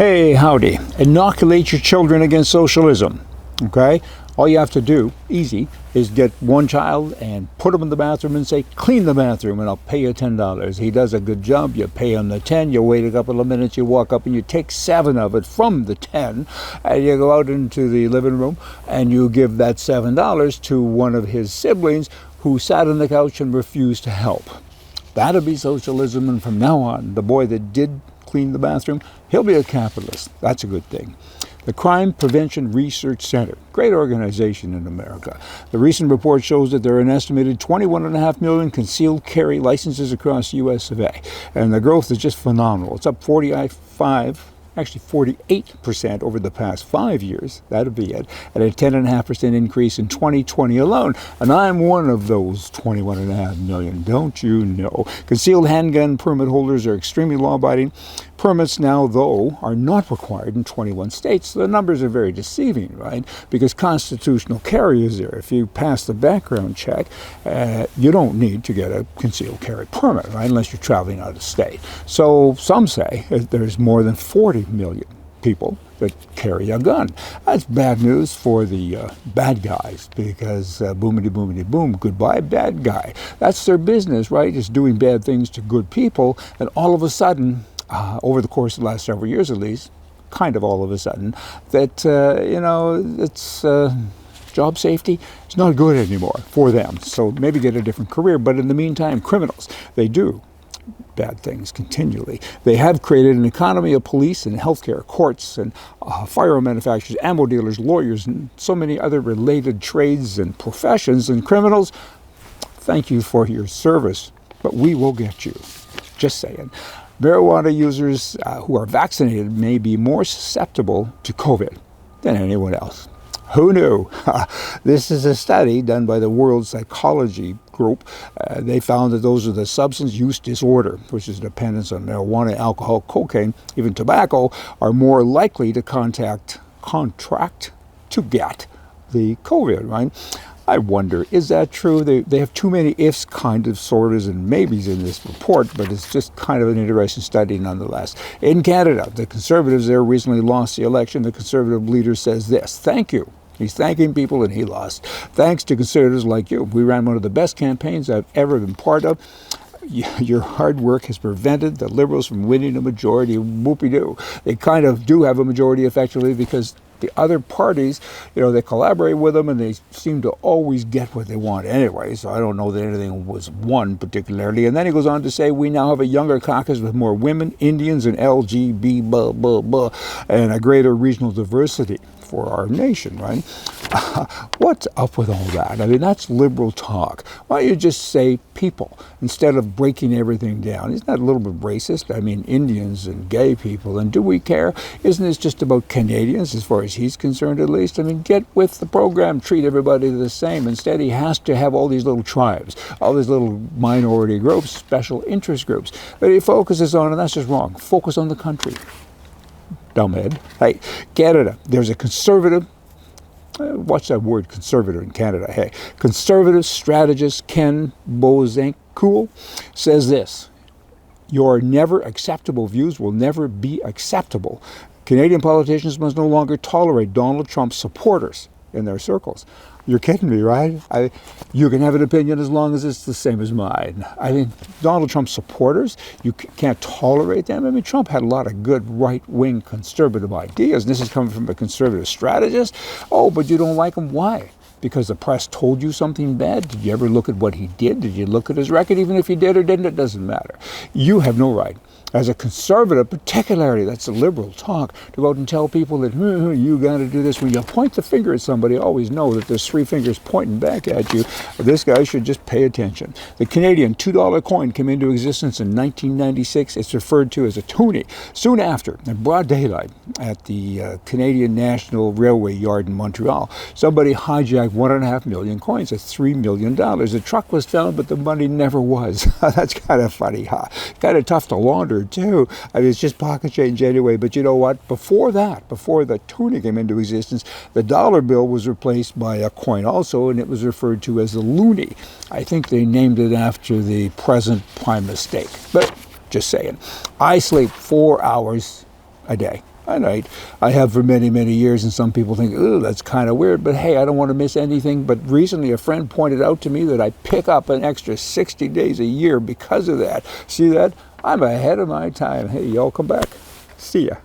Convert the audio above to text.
Hey, howdy. Inoculate your children against socialism, okay? All you have to do, easy, is get one child and put him in the bathroom and say, clean the bathroom and I'll pay you $10. He does a good job, you pay him the 10, you wait a couple of minutes, you walk up and you take 7 of it from the 10 and you go out into the living room and you give that $7 to one of his siblings who sat on the couch and refused to help. That'll be socialism, and from now on, the boy that did clean the bathroom, he'll be a capitalist. That's a good thing. The Crime Prevention Research Center, great organization in America. The recent report shows that there are an estimated 21.5 million concealed carry licenses across U.S. of A. And the growth is just phenomenal. It's up 48% over the past 5 years. That'll be it. At a 10.5% increase in 2020 alone. And I'm one of those 21.5 million, don't you know? Concealed handgun permit holders are extremely law-abiding. Permits now, though, are not required in 21 states. So the numbers are very deceiving, right? Because constitutional carry is there. If you pass the background check, you don't need to get a concealed carry permit, right? Unless you're traveling out of state. So some say there's more than 40 million people that carry a gun. That's bad news for the bad guys, because boomity boomity boom, goodbye bad guy. That's their business, right? Is doing bad things to good people, and all of a sudden, over the course of the last several years at least, kind of all of a sudden, that, it's job safety is not good anymore for them. So maybe get a different career. But in the meantime, criminals, they do bad things continually. They have created an economy of police and healthcare, courts and firearm manufacturers, ammo dealers, lawyers, and so many other related trades and professions. And criminals, thank you for your service, but we will get you. Just saying. Marijuana users who are vaccinated may be more susceptible to COVID than anyone else. Who knew? This is a study done by the World Psychology Group. They found that those with a substance use disorder, which is dependence on marijuana, alcohol, cocaine, even tobacco, are more likely to contract to get the COVID, right? I wonder, is that true? They have too many ifs, kind of, sortas, and maybes in this report, but it's just kind of an interesting study nonetheless. In Canada, the Conservatives there recently lost the election. The Conservative leader says this: thank you. He's thanking people and he lost. Thanks to Conservatives like you. We ran one of the best campaigns I've ever been part of. Your hard work has prevented the Liberals from winning a majority. Whoopie-doo. They kind of do have a majority effectively because the other parties, they collaborate with them and they seem to always get what they want anyway. So I don't know that anything was won particularly. And then he goes on to say, we now have a younger caucus with more women, Indians, and LGBT, blah, blah, blah, and a greater regional diversity for our nation, right? What's up with all that? I mean, that's liberal talk. Why don't you just say people instead of breaking everything down? Isn't that a little bit racist? I mean, Indians and gay people, and do we care? Isn't this just about Canadians as far as he's concerned at least? I mean, get with the program, treat everybody the same. Instead, he has to have all these little tribes, all these little minority groups, special interest groups. But he focuses on, and that's just wrong, focus on the country. Dumbhead. Hey, Canada, there's a conservative, watch that word conservative in Canada, hey, conservative strategist Ken Bozencool says this: your never acceptable views will never be acceptable. Canadian politicians must no longer tolerate Donald Trump's supporters in their circles. You're kidding me, right? You can have an opinion as long as it's the same as mine. I mean, Donald Trump's supporters, you can't tolerate them. I mean, Trump had a lot of good right-wing conservative ideas, and this is coming from a conservative strategist. Oh, but you don't like him. Why? Because the press told you something bad? Did you ever look at what he did? Did you look at his record? Even if you did or didn't, it doesn't matter. You have no right, as a conservative, particularly, that's a liberal talk, to go out and tell people that you got to do this. When you point the finger at somebody, always know that there's 3 fingers pointing back at you. This guy should just pay attention. The Canadian $2 coin came into existence in 1996. It's referred to as a toonie. Soon after, in broad daylight, at the Canadian National Railway Yard in Montreal, somebody hijacked 1.5 million coins. That's $3 million. The truck was found, but the money never was. That's kind of funny, huh? Kind of tough to launder, too. I mean, it's just pocket change anyway. But you know what? Before that, before the toonie came into existence, the dollar bill was replaced by a coin also, and it was referred to as a loonie. I think they named it after the present prime mistake. But just saying. I sleep 4 hours a day. And I have for many, many years, and some people think, ooh, that's kind of weird, but hey, I don't want to miss anything. But recently a friend pointed out to me that I pick up an extra 60 days a year because of that. See that? I'm ahead of my time. Hey, y'all come back. See ya.